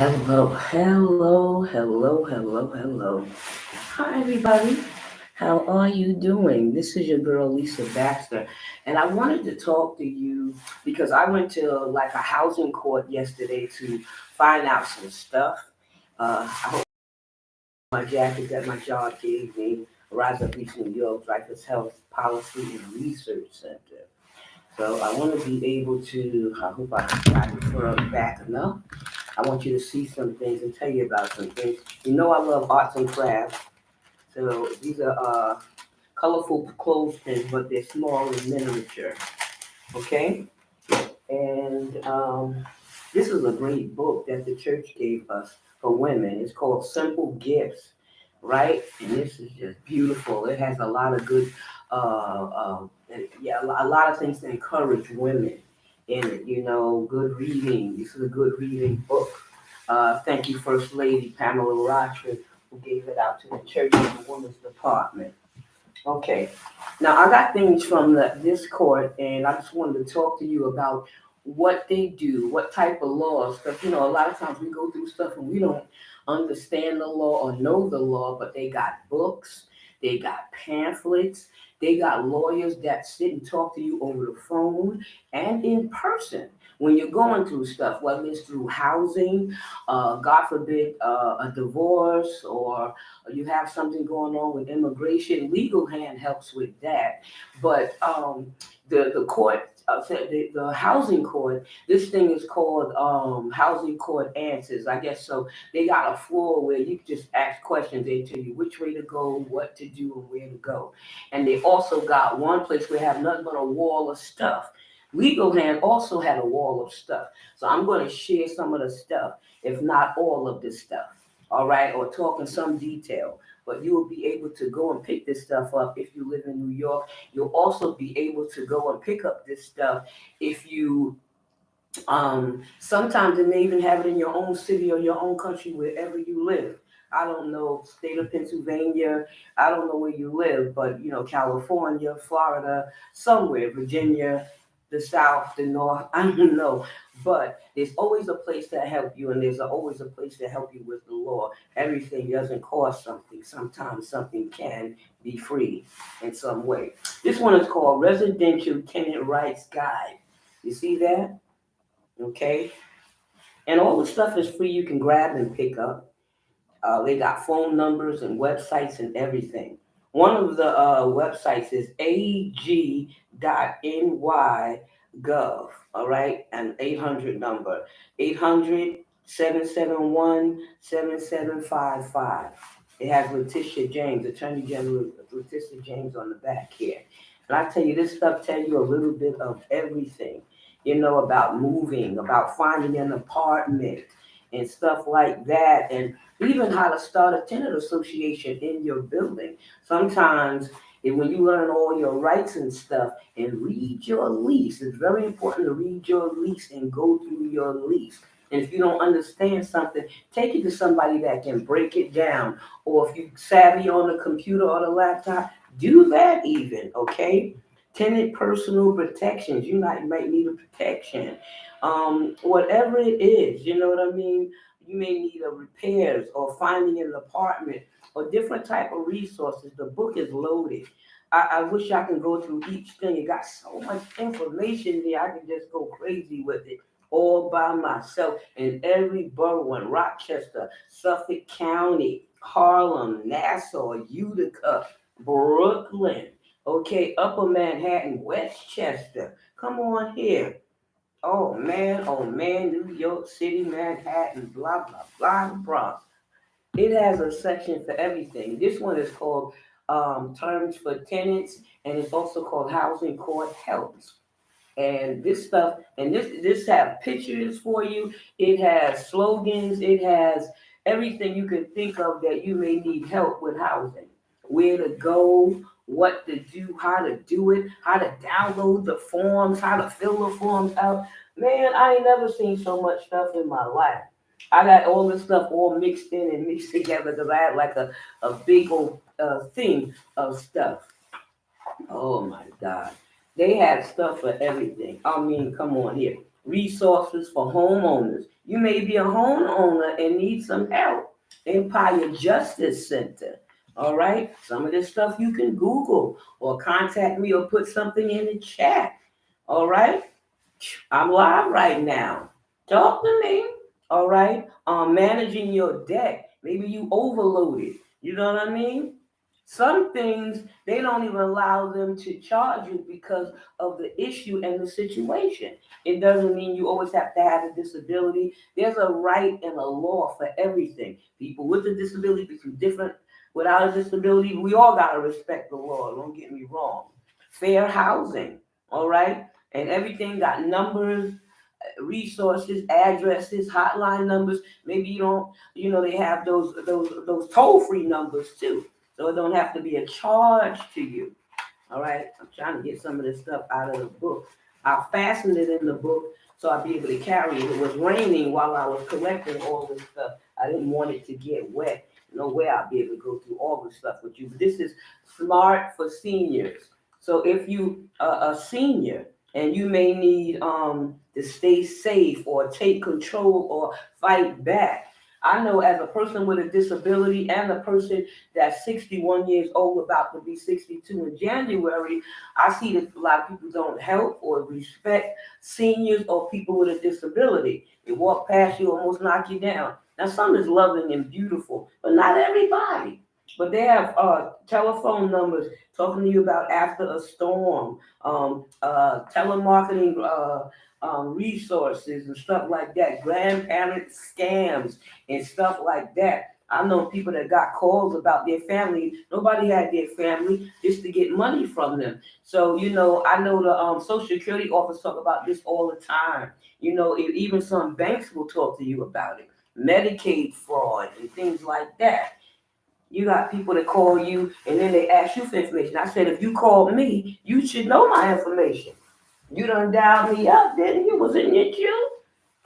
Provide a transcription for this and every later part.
Hello. Hi, everybody. How are you doing? This is your girl, Lisa Baxter, and I wanted to talk to you because I went to like a housing court yesterday to find out some stuff. I hope my jacket that my job gave me, Rise Up East New York, Dreyfus Health Policy and Research Center. So I want to be able to, I hope I got it for back enough. I want you to see some things and tell you about some things. You know I love arts and crafts. So these are colorful clothespins, but they're small and miniature. Okay? And this is a great book that the church gave us for women. It's called Simple Gifts, right? And this is just beautiful. It has a lot of good, a lot of things to encourage women in it. You know, good reading. This is a good reading book. Thank you, First Lady Pamela Rochford, who gave it out to the church and the women's department. Okay. Now I got things from this court, and I just wanted to talk to you about what they do, what type of laws. Because a lot of times we go through stuff and we don't understand the law or know the law, but they got books, they got pamphlets, they got lawyers that sit and talk to you over the phone and in person. When you're going through stuff, whether it's through housing, God forbid, a divorce, or you have something going on with immigration, legal hand helps with that. But the court, the housing court, this thing is called housing court answers, I guess. So they got a floor where you just ask questions. They tell you which way to go, what to do, and where to go. And they also got one place where they have nothing but a wall of stuff. Legal Hand also had a wall of stuff. So I'm going to share some of the stuff, if not all of the stuff, all right, or talk in some detail. But you will be able to go and pick this stuff up if you live in New York. You'll also be able to go and pick up this stuff if you sometimes they may even have it in your own city or your own country, wherever you live. I don't know, state of Pennsylvania. I don't know where you live, but California, Florida, somewhere, Virginia, the South, the North. I don't know, but there's always a place to help you, and there's always a place to help you with the law. Everything doesn't cost something. Sometimes something can be free in some way. This one is called Residential Tenant Rights Guide. You see that? Okay, and all the stuff is free. You can grab and pick up. They got phone numbers and websites and everything. One of the websites is ag.ny.gov. All right, an 800 number, 800-771-7755. It has Letitia James, Attorney General Letitia James on the back here. And I tell you, this stuff tell you a little bit of everything, about moving, about finding an apartment and stuff like that, and even how to start a tenant association in your building. Sometimes, when you learn all your rights and stuff and read your lease, it's very important to read your lease and go through your lease. And if you don't understand something, take it to somebody that can break it down. Or if you savvy on the computer or the laptop, do that even, okay? Tenant personal protections. You might need a protection. Whatever it is, you know what I mean? You may need a repairs or finding an apartment or different type of resources. The book is loaded. I wish I can go through each thing. It got so much information there. I could just go crazy with it all by myself. In every borough in Rochester, Suffolk County, Harlem, Nassau, Utica, Brooklyn, okay, Upper Manhattan, Westchester. Come on here. Oh man, New York City, Manhattan, blah, blah, blah, Bronx. It has a section for everything. This one is called Terms for Tenants, and it's also called Housing Court Helps. And this stuff, and this have pictures for you. It has slogans. It has everything you can think of that you may need help with housing. Where to go, what to do, how to do it, how to download the forms, how to fill the forms out. Man, I ain't never seen so much stuff in my life. I got all this stuff all mixed in and mixed together because I had like a big old thing of stuff. Oh my God. They had stuff for everything. I mean, come on here. resources for homeowners. You may be a homeowner and need some help. Empire Justice Center. All right. Some of this stuff you can Google or contact me or put something in the chat. All right. I'm live right now. Talk to me. All right. Managing your debt. Maybe you overloaded. You know what I mean? Some things they don't even allow them to charge you because of the issue and the situation. It doesn't mean you always have to have a disability. There's a right and a law for everything. People with a disability, people different without a disability, we all gotta respect the law. Don't get me wrong. Fair housing, all right, and everything got numbers, resources, addresses, hotline numbers. Maybe you don't, they have those toll free numbers too, so it don't have to be a charge to you. All right, I'm trying to get some of this stuff out of the book. I fastened it in the book so I'd be able to carry it. It was raining while I was collecting all this stuff. I didn't want it to get wet. No way I'll be able to go through all this stuff with you. But this is smart for seniors. So if you are a senior and you may need to stay safe or take control or fight back. I know as a person with a disability and a person that's 61 years old, about to be 62 in January, I see that a lot of people don't help or respect seniors or people with a disability. They walk past you, almost knock you down. Now, some is loving and beautiful, but not everybody. But they have telephone numbers talking to you about after a storm, telemarketing resources and stuff like that, grandparent scams and stuff like that. I know people that got calls about their family. Nobody had their family just to get money from them. So, I know the Social Security office talk about this all the time. Even some banks will talk to you about it. Medicaid fraud and things like that. You got people that call you and then they ask you for information. I said, if you called me, you should know my information. You done dialed me up, didn't you? Was it in your queue?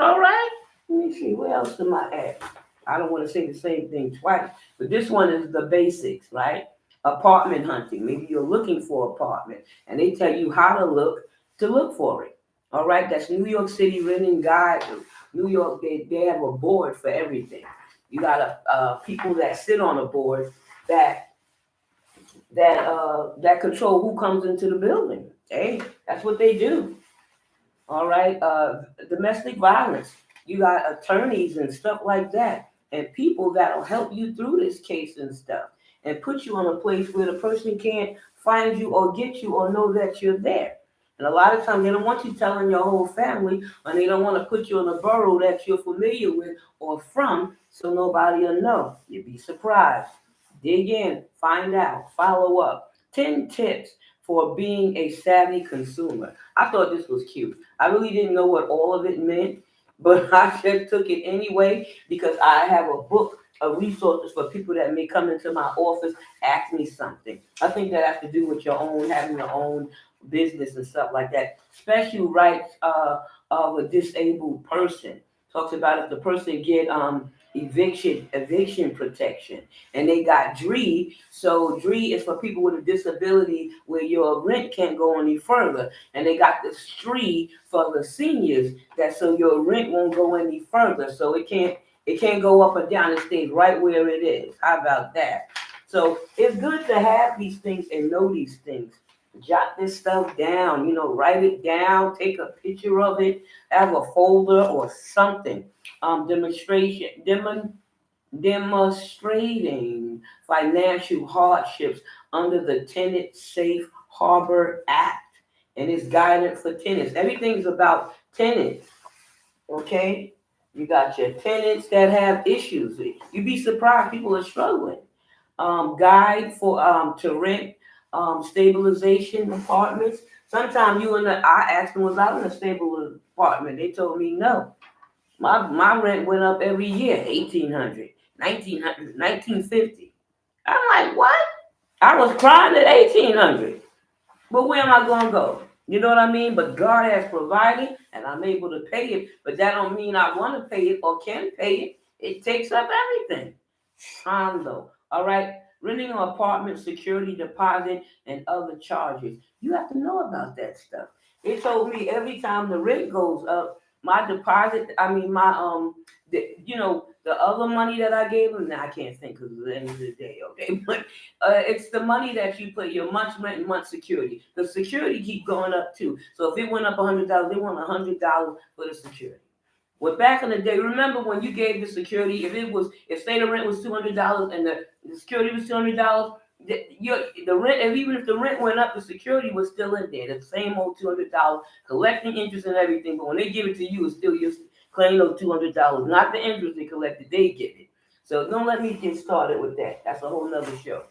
All right. Let me see. Where else am I at? I don't want to say the same thing twice, but this one is the basics, right? Apartment hunting. Maybe you're looking for an apartment and they tell you how to look for it. All right. That's New York City Renting Guide. New York, they have a board for everything. You got people that sit on a board that that control who comes into the building. Hey, that's what they do. All right. Domestic violence. You got attorneys and stuff like that, and people that'll help you through this case and stuff, and put you on a place where the person can't find you or get you or know that you're there. And a lot of times they don't want you telling your whole family, and they don't want to put you in a borough that you're familiar with or from, so nobody will know. You'd be surprised. Dig in, find out, follow up. 10 tips for being a savvy consumer. I thought this was cute. I really didn't know what all of it meant, but I just took it anyway because I have a book of resources for people that may come into my office, ask me something. I think that has to do with having your own business and stuff like that. Special rights of a disabled person. Talks about if the person get eviction protection, and they got DRE. So DRE is for people with a disability where your rent can't go any further, and they got the STRE for the seniors that so your rent won't go any further. So it can't go up and down. It stays right where it is. How about that? So it's good to have these things and know these things. Jot this stuff down, write it down, take a picture of it, have a folder or something. Demonstrating financial hardships under the Tenant Safe Harbor Act and its guidance for tenants. Everything's about tenants, okay? You got your tenants that have issues. You'd be surprised people are struggling. Guide for to rent stabilization apartments. Sometimes I asked them, was I in a stable apartment? They told me no. My rent went up every year, 1,800, 1,900, 1,950. I'm like, what? I was crying at 1,800. But where am I gonna go? You know what I mean? But God has provided and I'm able to pay it. But that don't mean I want to pay it or can pay it. It takes up everything. Condo. All right. Renting an apartment, security deposit, and other charges. You have to know about that stuff. It told me every time the rent goes up, My deposit, I mean the other money that I gave them. Now I can't think because it's the end of the day, okay? But it's the money that you put your month's rent and month security. The security keep going up too. So if it went up $100, they want $100 for the security. Well, back in the day, remember when you gave the security, if say the rent was $200 and the security was $200, the rent, and even if the rent went up, the security was still in there, the same old $200, collecting interest and everything. But when they give it to you, it's still your claim of $200, not the interest they collected. They get it. So don't let me get started with that. That's a whole nother show.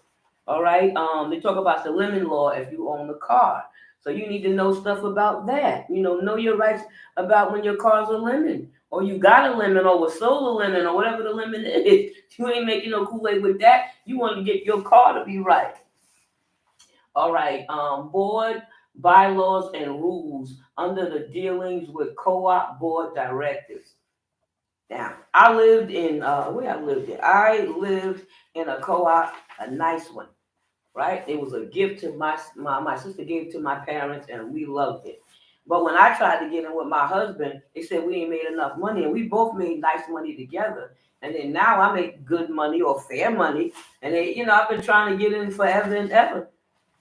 All right. They talk about the lemon law if you own a car. So you need to know stuff about that. Know your rights about when your car's a lemon, or you got a lemon, or was sold a lemon, or whatever the lemon is. You ain't making no Kool-Aid with that. You want to get your car to be right. All right. Board bylaws and rules under the dealings with co-op board directives. Now, I lived in where I lived in. I lived in a co-op, a nice one, right? It was a gift to my sister gave it to my parents, and we loved it. But when I tried to get in with my husband, they said we ain't made enough money, and we both made nice money together. And then now I make good money or fair money, and I've been trying to get in forever and ever,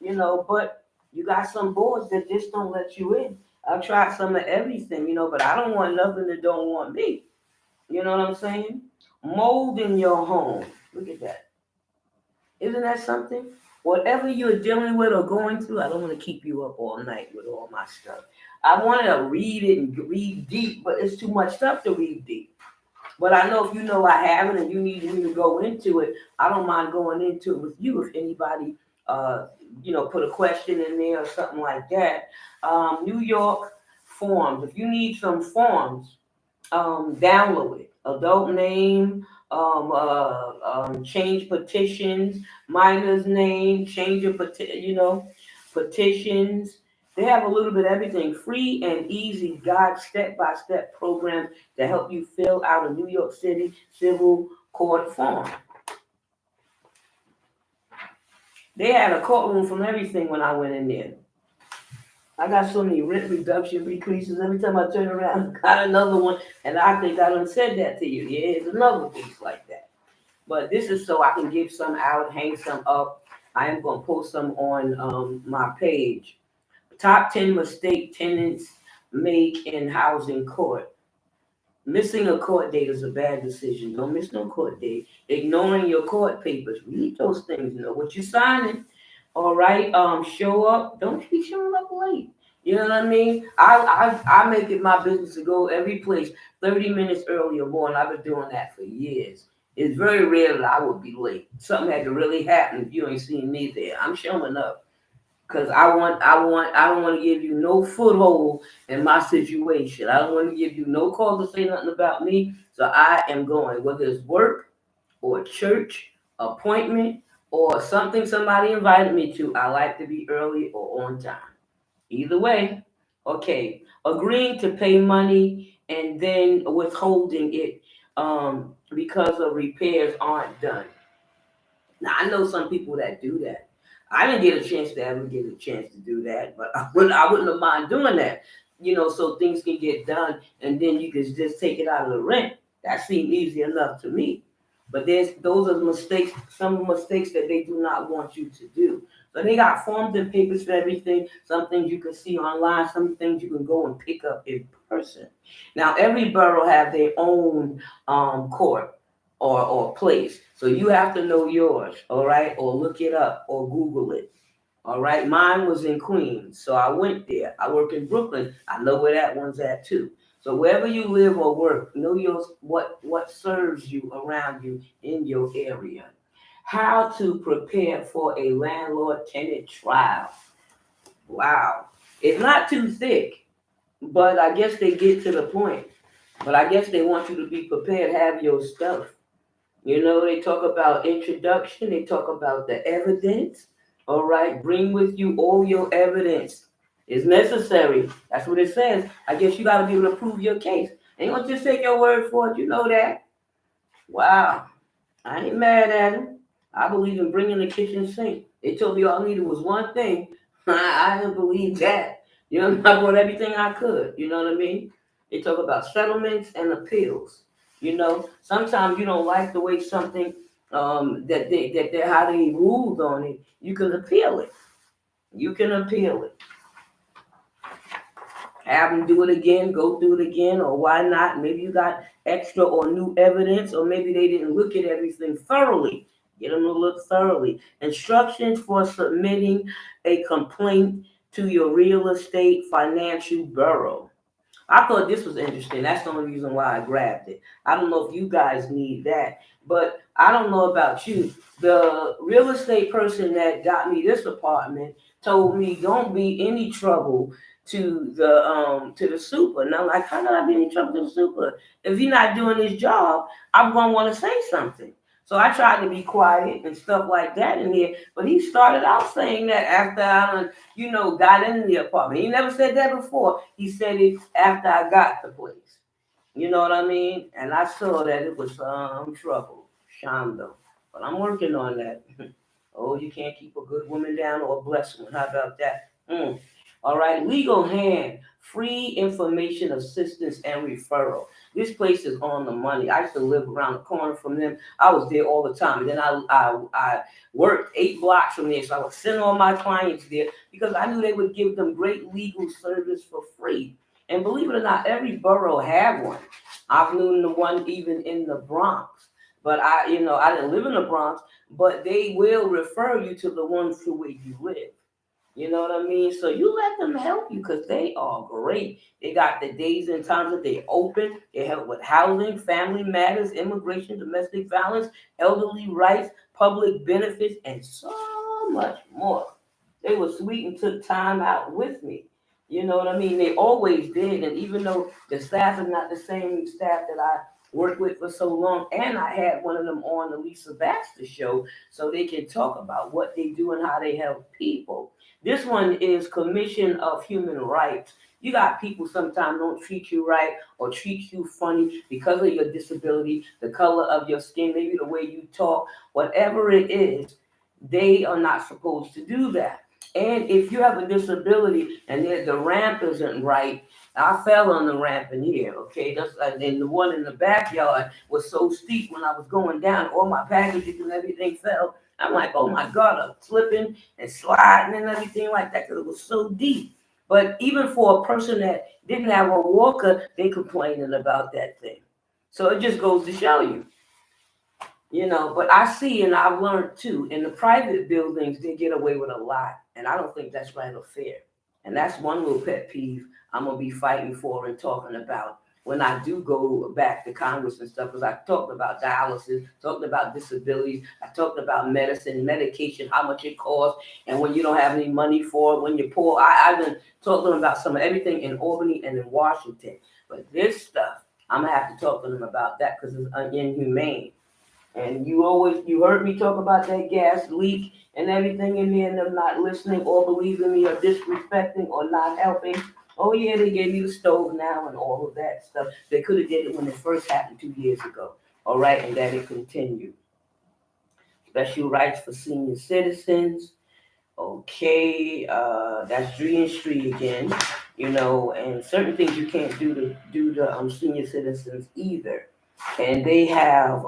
But you got some boards that just don't let you in. I've tried some of everything, but I don't want nothing that don't want me. You know what I'm saying? Mold in your home. Look at that. Isn't that something? Whatever you're dealing with or going through, I don't want to keep you up all night with all my stuff. I wanted to read it and read deep, but it's too much stuff to read deep. But I know if you know I haven't and you need me to go into it, I don't mind going into it with you if anybody, put a question in there or something like that. New York forms. If you need some forms, download it. Adult name, change petitions, minor's name, change of petitions. They have a little bit of everything. Free and easy guide step-by-step programs to help you fill out a New York City civil court form. They had a courtroom from everything when I went in there. I got so many rent reduction decreases. Every time I turn around, I got another one. And I think I done said that to you. Yeah, it's another piece like that. But this is so I can give some out, hang some up. I am going to post some on my page. Top 10 mistake tenants make in housing court. Missing a court date is a bad decision. Don't miss no court date. Ignoring your court papers. Read those things. Know what you're signing. All right. Show up. Don't be showing up late. You know what I mean? I make it my business to go every place 30 minutes early or more, and I've been doing that for years. It's very rare that I would be late. Something had to really happen if you ain't seen me there. I'm showing up. Because I don't want to give you no foothold in my situation. I don't want to give you no cause to say nothing about me. So I am going, whether it's work or church, appointment, or something somebody invited me to. I like to be early or on time. Either way, okay. Agreeing to pay money and then withholding it because of repairs aren't done. Now I know some people that do that. I didn't get a chance to ever get a chance to do that, but I wouldn't have mind doing that. So things can get done and then you can just take it out of the rent. That seemed easy enough to me. But those are mistakes, some mistakes that they do not want you to do. So they got forms and papers for everything. Some things you can see online, some things you can go and pick up in person. Now every borough have their own court or place. So you have to know yours, all right? Or look it up or Google it. All right. Mine was in Queens. So I went there. I work in Brooklyn. I know where that one's at too. So wherever you live or work, know what serves you around you in your area. How to prepare for a landlord-tenant trial. Wow. It's not too thick, but I guess they get to the point. But I guess they want you to be prepared, have your stuff. They talk about introduction, they talk about the evidence. All right, bring with you all your evidence. It's necessary. That's what it says. I guess you got to be able to prove your case. Ain't gonna just take your word for it. You know that. Wow. I ain't mad at him. I believe in bringing the kitchen sink. They told me all I needed was one thing. I didn't believe that. I brought everything I could. You know what I mean? They talk about settlements and appeals. Sometimes you don't like the way something that they how they ruled on it. You can appeal it. You can appeal it. Have them do it again, go through it again, or why not? Maybe you got extra or new evidence, or maybe they didn't look at everything thoroughly. Get them to look thoroughly. Instructions for submitting a complaint to your real estate financial bureau. I thought this was interesting. That's the only reason why I grabbed it. I don't know if you guys need that, but I don't know about you. The real estate person that got me this apartment told me don't be any trouble to the super. And I'm like, how can I be any trouble to the super? If he's not doing his job, I'm gonna want to say something. So I tried to be quiet and stuff like that in there. But he started out saying that after I got in the apartment. He never said that before. He said it after I got the place. You know what I mean? And I saw that it was some trouble, Shondo. But I'm working on that. Oh, you can't keep a good woman down or a blessed one. How about that? All right, Legal Hand, free information assistance and referral. This place is on the money. I used to live around the corner from them. I was there all the time. And then I worked 8 blocks from there, so I would send all my clients there because I knew they would give them great legal service for free. And believe it or not, every borough had one. I've known the one even in the Bronx. But I didn't live in the Bronx, but they will refer you to the ones to where you live. You know what I mean? So you let them help you because they are great. They got the days and times that they open. They help with housing, family matters, immigration, domestic violence, elderly rights, public benefits, and so much more. They were sweet and took time out with me. You know what I mean? They always did. And even though the staff is not the same staff that I worked with for so long, and I had one of them on the Lisa Baxter show so they can talk about what they do and how they help people. This one is Commission of Human Rights. You got people sometimes don't treat you right or treat you funny because of your disability, the color of your skin, maybe the way you talk, whatever it is, they are not supposed to do that. And if you have a disability and the ramp isn't right, I fell on the ramp in here, okay? And the one in the backyard was so steep when I was going down, all my packages and everything fell. I'm like, oh my God, I'm slipping and sliding and everything like that because it was so deep. But even for a person that didn't have a walker, they complaining about that thing. So it just goes to show you. But I see and I've learned too, in the private buildings, they get away with a lot. And I don't think that's right or fair. And that's one little pet peeve I'm going to be fighting for and talking about when I do go back to Congress and stuff. Because I talked about dialysis, talked about disabilities, I talked about medicine, medication, how much it costs, and when you don't have any money for it, when you're poor. I've been talking about some of everything in Albany and in Washington. But this stuff, I'm going to have to talk to them about that because it's inhumane. And you heard me talk about that gas leak and everything in there and them not listening or believing me or disrespecting or not helping. Oh yeah, they gave me the stove now and all of that stuff. They could have did it when it first happened 2 years ago. All right, and that it continued. Special rights for senior citizens. Okay, that's Dream Street again. And certain things you can't do to senior citizens either. And they have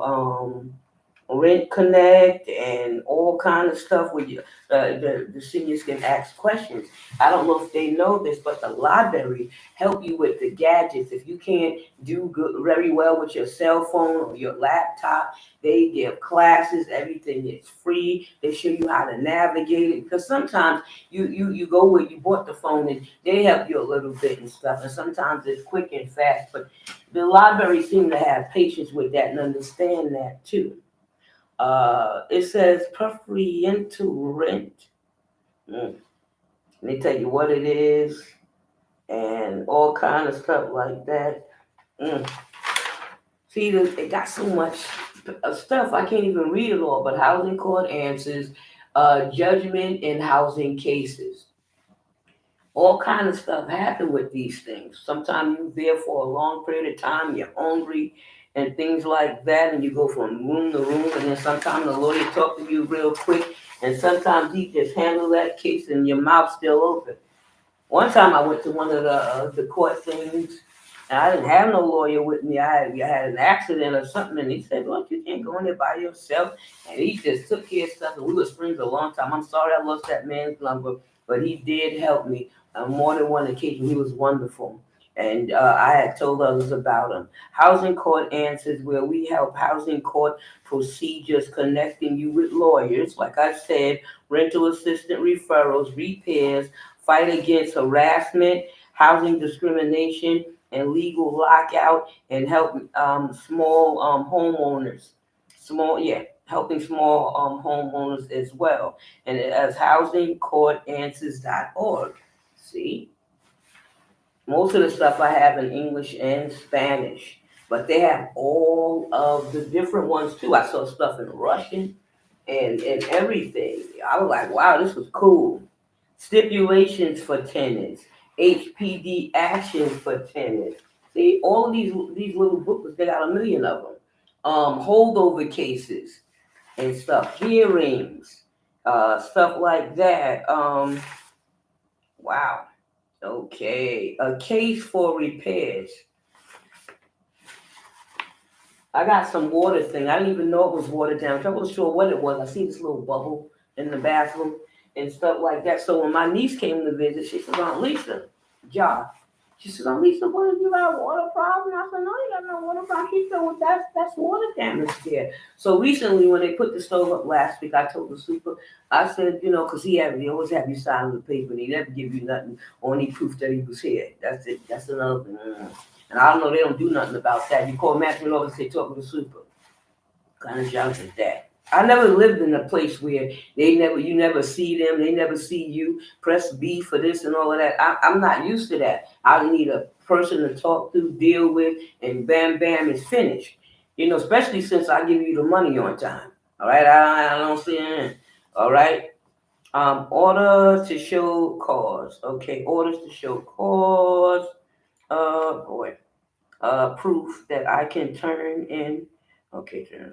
Rent Connect and all kind of stuff where the seniors can ask questions. I don't know if they know this, but the library help you with the gadgets. If you can't do very well with your cell phone or your laptop, they give classes. Everything is free. They show you how to navigate it because sometimes you go where you bought the phone and they help you a little bit and stuff. And sometimes it's quick and fast, but the library seem to have patience with that and understand that too. It says preferential rent. They tell you what it is and all kind of stuff like that. See, it got so much stuff I can't even read it all. But housing court answers, judgment in housing cases. All kind of stuff happen with these things. Sometimes you're there for a long period of time, you're hungry and things like that, and you go from room to room, and then sometimes the lawyer talk to you real quick, and sometimes he just handle that case and your mouth still open. One time I went to one of the court things, And I didn't have no lawyer with me. I had an accident or something, and he said, "Look, you can't go in there by yourself." And he just took care of stuff. And we were friends a long time. I'm sorry I lost that man's number, but he did help me on more than one occasion. He was wonderful. And I had told others about him. Housing Court Answers, where we help housing court procedures, connecting you with lawyers. Like I said, rental assistant referrals, repairs, fight against harassment, housing discrimination, and legal lockout, and help small homeowners. Helping small homeowners as well. And as housingcourtanswers.org. See, most of the stuff I have in English and Spanish, but they have all of the different ones too. I saw stuff in Russian and everything. I was like, wow, this was cool. Stipulations for tenants, HPD actions for tenants. See, all of these little booklets, they got a million of them. Holdover cases and stuff, hearings, stuff like that. Wow. Okay, a case for repairs. I got some water thing. I didn't even know it was water damage. I wasn't sure what it was. I see this little bubble in the bathroom and stuff like that. So when my niece came to visit, she said, "Aunt Lisa, Ja." She said, "Aunt Lisa, what if you got a water problem?" I said, "No, you got no water problem." She said, "Well, that's water damage there." So recently, when they put the stove up last week, I told the super, I said, because he always have you sign the paper, and he never give you nothing or any proof that he was here. That's it. That's another thing. And I don't know, they don't do nothing about that. You call Matthew over and say, "Talk to the super." Kind of junk is that? I never lived in a place where you never see them, they never see you. Press B for this and all of that. I'm not used to that. I need a person to talk to, deal with, and bam, bam, it's finished. Especially since I give you the money on time. All right, I don't see it. All right. Order to show cause. Okay, orders to show cause. Boy, proof that I can turn in. Okay, yeah.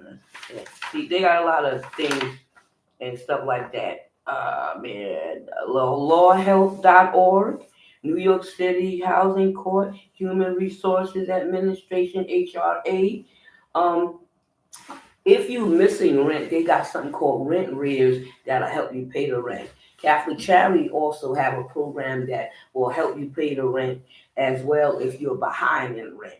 See, they got a lot of things and stuff like that. Man, lawhelp.org, New York City Housing Court, Human Resources Administration, HRA. Um, if you missing rent, they got something called rent arrears that'll help you pay the rent. Catholic Charity also have a program that will help you pay the rent as well if you're behind in rent.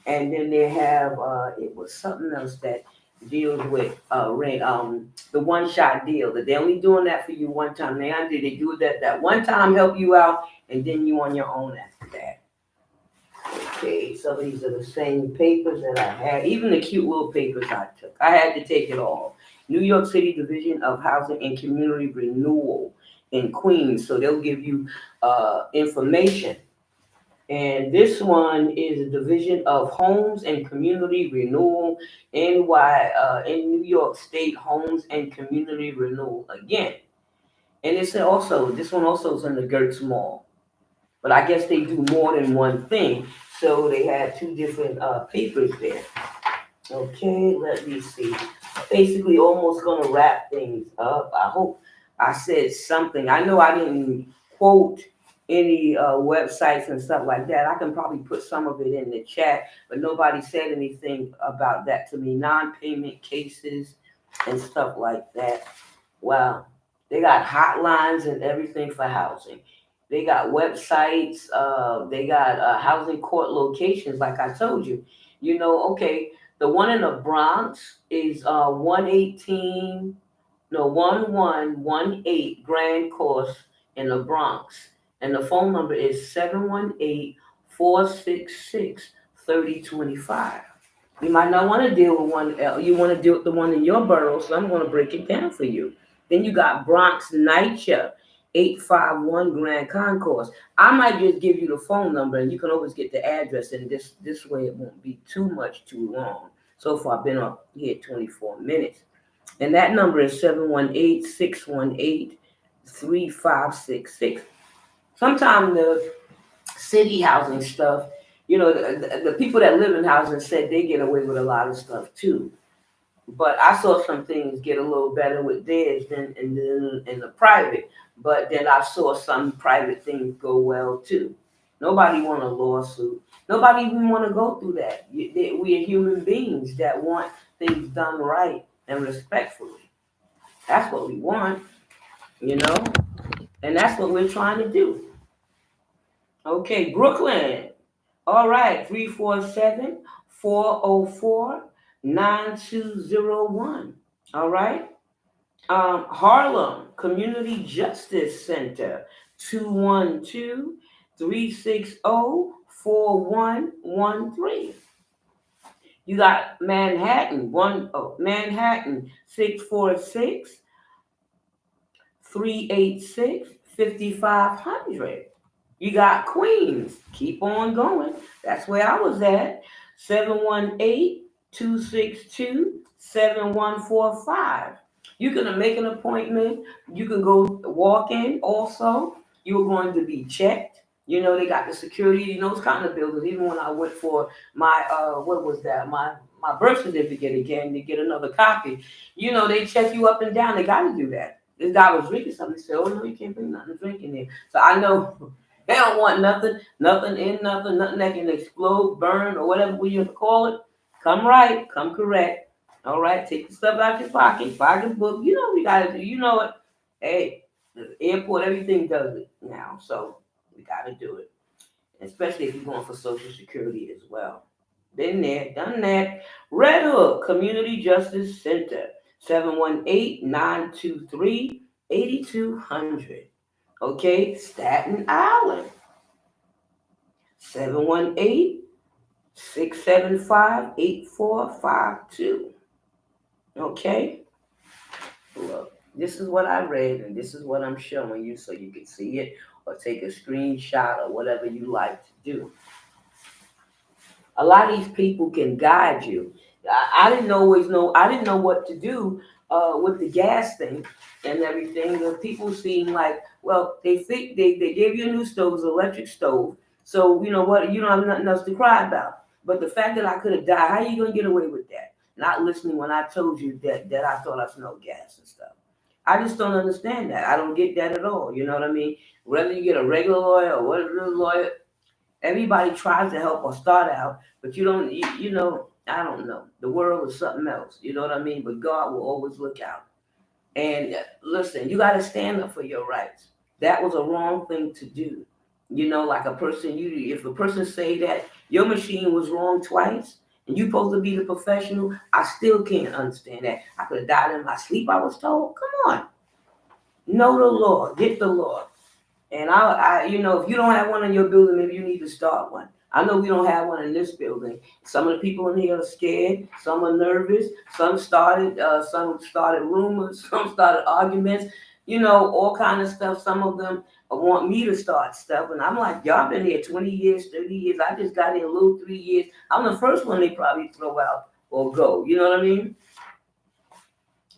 And then they have it was something else that deals with rent, the one shot deal. That they only doing that for you one time. They do that one time, help you out, and then you on your own after that. Okay, so these are the same papers that I had, even the cute little papers I took. I had to take it all. New York City Division of Housing and Community Renewal in Queens, so they'll give you information. And this one is the Division of Homes and Community Renewal, in New York State Homes and Community Renewal again. And this one also is in the Gertz Mall. But I guess they do more than one thing. So they had two different papers there. Okay, let me see. Basically, almost gonna wrap things up. I hope I said something. I know I didn't quote any websites and stuff like that. I can probably put some of it in the chat, but nobody said anything about that to me. Non-payment cases and stuff like that. Wow, they got hotlines and everything for housing. They got websites. They got housing court locations, like I told you. Okay, the one in the Bronx is 118, no, 1118 Grand Course in the Bronx. And the phone number is 718-466-3025. You might not want to deal with one. You want to deal with the one in your borough, so I'm going to break it down for you. Then you got Bronx NYCHA, 851 Grand Concourse. I might just give you the phone number, and you can always get the address, and this way it won't be too long. So far, I've been up here 24 minutes. And that number is 718-618-3566. Sometimes the city housing stuff, the people that live in housing said they get away with a lot of stuff too. But I saw some things get a little better with theirs than in the private. But then I saw some private things go well too. Nobody want a lawsuit. Nobody even want to go through that. We are human beings that want things done right and respectfully. That's what we want, you know, and that's what we're trying to do. Okay, Brooklyn. All right, 347-404-9201. All right. Harlem Community Justice Center, 212-360-4113. You got Manhattan 646-386-5500. You got Queens, keep on going. That's where I was at. 718-262-7145. You can make an appointment. You can go walk in also. You're going to be checked. You know, they got the security in those kind of buildings. Even when I went for my what was that? My birth certificate again to get another copy. You know, they check you up and down. They got to do that. This guy was drinking something. He said, "Oh no, you can't bring nothing to drink in there." So I know they don't want nothing that can explode, burn, or whatever we have to call it. Come right, come correct. All right, take the stuff out your pocketbook. You know what we gotta do. You know it. Hey, the airport, everything does it now. So we gotta do it. Especially if you're going for Social Security as well. Been there, done that. Red Hook Community Justice Center, 718-923-8200. Okay, Staten Island, 718-675-8452. Okay, look, this is what I read and this is what I'm showing you so you can see it or take a screenshot or whatever you like to do. A lot of these people can guide you. I didn't always know. I didn't know what to do with the gas thing and everything. The people seem like, well, they gave you a new stove, it's an electric stove. So you know what? You don't have nothing else to cry about. But the fact that I could have died, how are you gonna get away with that? Not listening when I told you that I thought I smelled gas and stuff. I just don't understand that. I don't get that at all. You know what I mean? Whether you get a regular lawyer or whatever lawyer, everybody tries to help or start out, but you don't, you know, I don't know. The world is something else. You know what I mean? But God will always look out. And listen, you got to stand up for your rights. That was a wrong thing to do. You know, like a person, if a person say that your machine was wrong twice, and you supposed to be the professional, I still can't understand that. I could have died in my sleep, I was told. Come on. Know the law. Get the law. And you know, if you don't have one in your building, maybe you need to start one. I know we don't have one in this building. Some of the people in here are scared. Some are nervous. Some started rumors. Some started arguments. You know, all kind of stuff. Some of them want me to start stuff, and I'm like, y'all been here 20 years, 30 years. I just got here a little 3 years. I'm the first one they probably throw out or go. You know what I mean?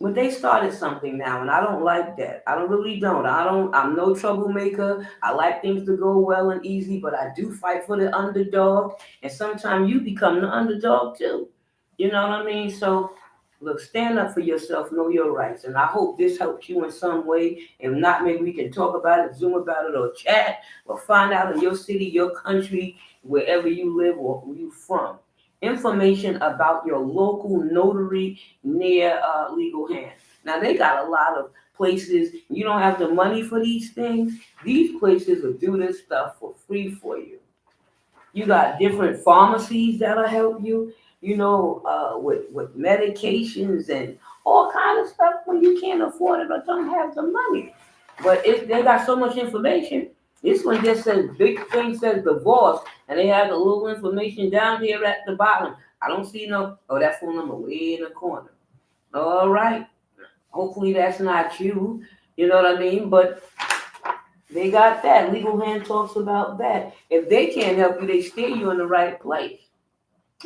But they started something now, and I don't like that. I don't really don't. I'm no troublemaker. I like things to go well and easy, but I do fight for the underdog. And sometimes you become the underdog too. You know what I mean? So look, stand up for yourself, know your rights. And I hope this helps you in some way. If not, maybe we can talk about it, Zoom about it, or chat, or find out in your city, your country, wherever you live or who you from. Information about your local notary near legal hand. Now they got a lot of places. You don't have the money for these things. These places will do this stuff for free for you. You got different pharmacies that'll help you. You know, with medications and all kind of stuff when you can't afford it or don't have the money. But they got so much information. This one just says big thing says divorce, and they have a little information down here at the bottom. I don't see no. Oh, that phone number way in the corner. All right. Hopefully that's not you. You know what I mean? But they got that. Legal Hand talks about that. If they can't help you, they steer you in the right place.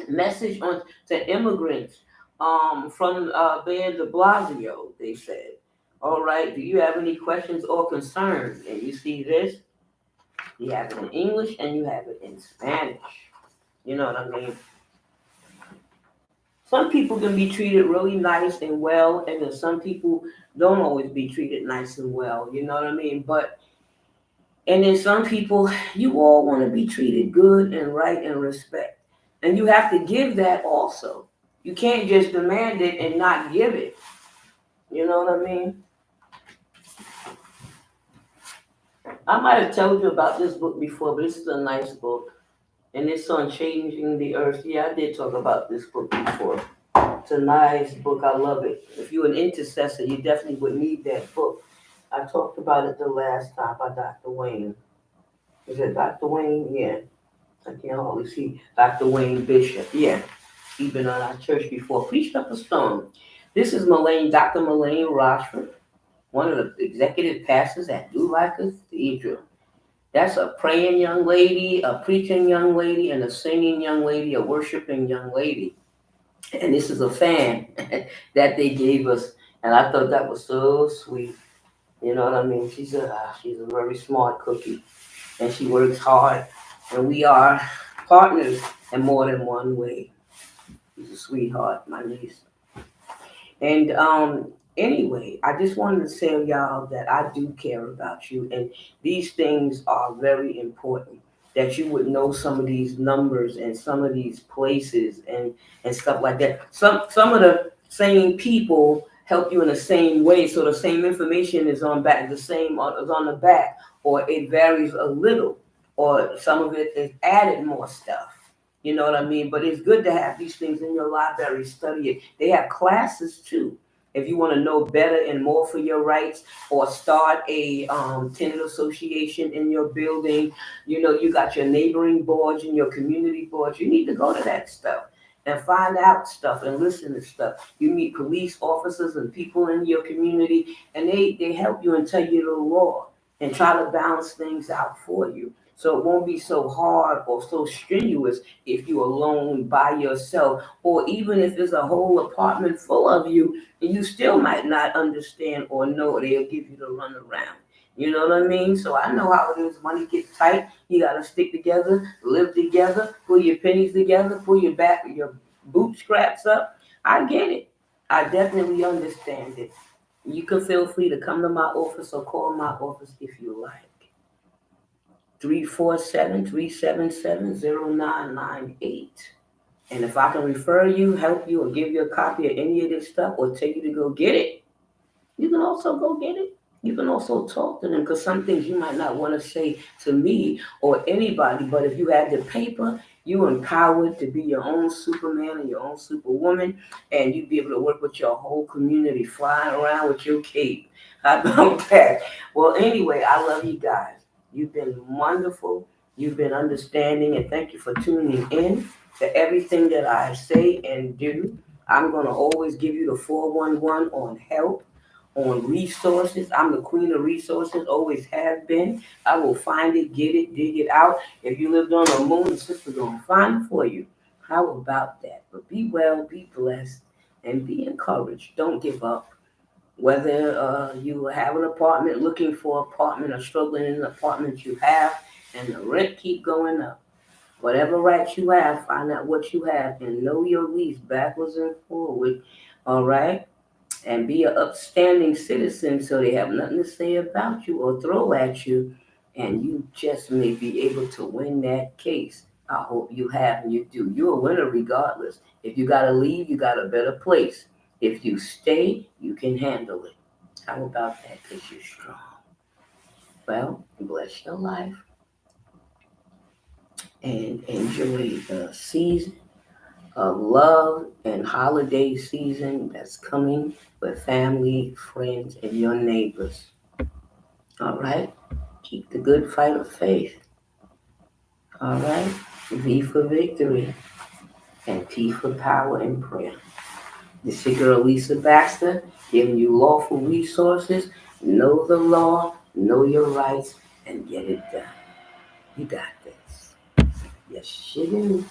Message on to immigrants from Mayor de Blasio, they said. All right, do you have any questions or concerns? And you see this, you have it in English and you have it in Spanish. You know what I mean? Some people can be treated really nice and well, and then some people don't always be treated nice and well. You know what I mean? But And then some people, you all want to be treated good and right and respect. And you have to give that also. You can't just demand it and not give it. You know what I mean? I might have told you about this book before, but this is a nice book. And it's on changing the earth. Yeah, I did talk about this book before. It's a nice book. I love it. If you're an intercessor, you definitely would need that book. I talked about it the last time by Dr. Wayne. Is it Dr. Wayne? Yeah. I can't hardly see Dr. Wayne Bishop. Yeah. He's been on our church before. Preached up a stone. This is Dr. Melaine Rochford, one of the executive pastors at New Life Cathedral. That's a praying young lady, a preaching young lady, and a singing young lady, a worshiping young lady. And this is a fan that they gave us, and I thought that was so sweet. You know what I mean? She's a very smart cookie, and she works hard, and we are partners in more than one way. She's a sweetheart, my niece. And anyway, I just wanted to tell y'all that I do care about you, and these things are very important. That you would know some of these numbers and some of these places and stuff like that. Some of the same people help you in the same way, so the same information is on back, the same is on the back, or it varies a little, or some of it is added more stuff. You know what I mean? But it's good to have these things in your library, study it. They have classes too. If you want to know better and more for your rights, or start a tenant association in your building, you know, you got your neighboring boards and your community boards. You need to go to that stuff and find out stuff and listen to stuff. You meet police officers and people in your community, and they help you and tell you the law and try to balance things out for you. So it won't be so hard or so strenuous if you're alone by yourself, or even if there's a whole apartment full of you, and you still might not understand or know. They'll give you the runaround. You know what I mean? So I know how it is. Money gets tight. You gotta stick together, live together, pull your pennies together, pull your bootstraps up. I get it. I definitely understand it. You can feel free to come to my office or call my office if you like. 347-377-0998. And if I can refer you, help you, or give you a copy of any of this stuff, or take you to go get it, you can also go get it. You can also talk to them, because some things you might not want to say to me or anybody, but if you had the paper, you're empowered to be your own Superman and your own Superwoman, and you'd be able to work with your whole community, flying around with your cape. How about that? Well, anyway, I love you guys. You've been wonderful. You've been understanding, and thank you for tuning in to everything that I say and do. I'm going to always give you the 411 on help, on resources. I'm the queen of resources, always have been. I will find it, get it, dig it out. If you lived on the moon, the sister's going to find it for you. How about that? But be well, be blessed, and be encouraged. Don't give up. Whether you have an apartment, looking for an apartment, or struggling in an apartment you have, and the rent keep going up. Whatever rights you have, find out what you have, and know your lease backwards and forward. All right? And be an upstanding citizen, so they have nothing to say about you or throw at you, and you just may be able to win that case. I hope you have, and you do. You're a winner regardless. If you got to leave, you got a better place. If you stay, you can handle it. How about that? Because you're strong. Well, bless your life and enjoy the season of love and holiday season that's coming with family, friends, and your neighbors. All right? Keep the good fight of faith. All right? V for victory and P for power and prayer. This is your girl Lisa Baxter, giving you lawful resources. Know the law, know your rights, and get it done. You got this. Yes, you do.